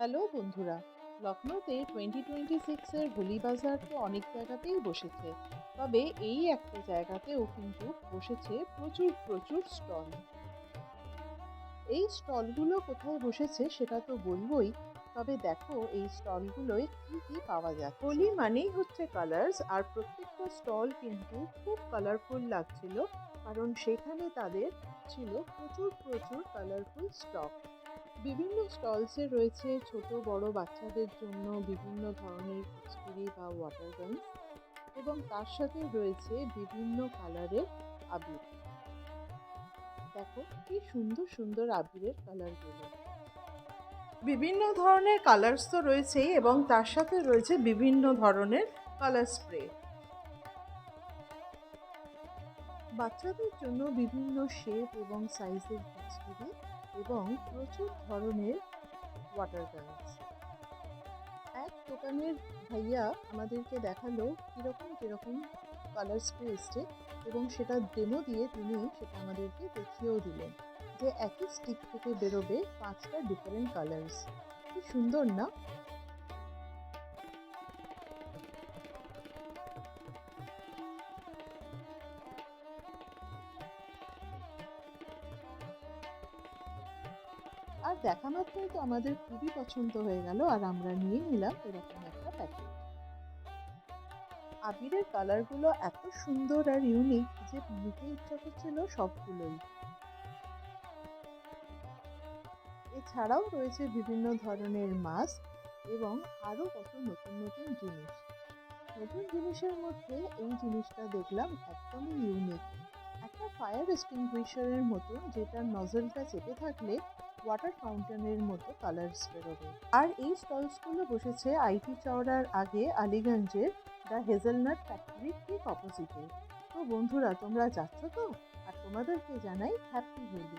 Hello বন্ধুরা, লখনৌতে 2026-এর হোলি বাজার তো অনেক জায়গাতেই বসেছে। তবে এই একটা জায়গাতেও কিন্তু বসেছে প্রচুর প্রচুর স্টল। এই স্টলগুলো কোথায় বসেছে সেটা তো বলবোই। তবে দেখো এই স্টলগুলোয় কি কি পাওয়া যাচ্ছে। হোলি মানেই হচ্ছে কালার্স, আর প্রত্যেকটা স্টল কিন্তু খুব কালারফুল লাগছিল, কারণ সেখানে তাদের ছিল প্রচুর প্রচুর কালারফুল স্টক। বিভিন্ন স্টলসে রয়েছে ছোট বড় বাচ্চাদের জন্য বিভিন্ন ধরনের পিচকারি বা ওয়াটার গানস, এবং তার সাথে রয়েছে বিভিন্ন কালারের আবির। দেখো কি সুন্দর সুন্দর আবিরের কালারগুলো। বিভিন্ন ধরনের কালার্স তো রয়েছেই, এবং তার সাথে রয়েছে বিভিন্ন ধরনের কালার স্প্রে। বাচ্চাদের জন্য বিভিন্ন শেপ এবং সাইজের পিচকারি এবং প্রচুর ধরনের ওয়াটার গানস। এক দোকানের ভাইয়া আমাদেরকে দেখালো কিরকম কিরকম কালার স্প্রে এসছে, এবং সেটা ডেমো দিয়ে তিনি সেটা আমাদেরকে দেখিয়েও দিলেন যে একই স্টিক থেকে বেরোবে 5টা ডিফারেন্ট কালার্স। কি সুন্দর না? আর দেখা মাত্রই তো আমাদের খুবই পছন্দ হয়ে গেল, আর আমরা নিয়ে নিলাম এরকম একটা প্যাকেট। আবিরের কালারগুলো এত সুন্দর আর ইউনিক যে নিতে ইচ্ছা করছিল সবগুলোই। এছাড়াও রয়েছে বিভিন্ন ধরনের মাস্ক এবং আরও কত নতুন নতুন জিনিস। নতুন জিনিসের মধ্যে এই জিনিসটা দেখলাম একদমই ইউনিক, একটা ফায়ার এক্সটিংগুইশারের মতো, যেটার নজলটা চেপে থাকলে ওয়াটার ফাউন্টেনের মতো কালার্স বেরোবে। আর এই স্টলসগুলো বসেছে আইটি চওড়ার আগে আলিগঞ্জের দ্য হেজেলনাট ফ্যাক্টরির ঠিক অপোজিটে। তো বন্ধুরা, তোমরা যাচ্ছ তো? আর তোমাদেরকে জানাই হ্যাপি হোলি।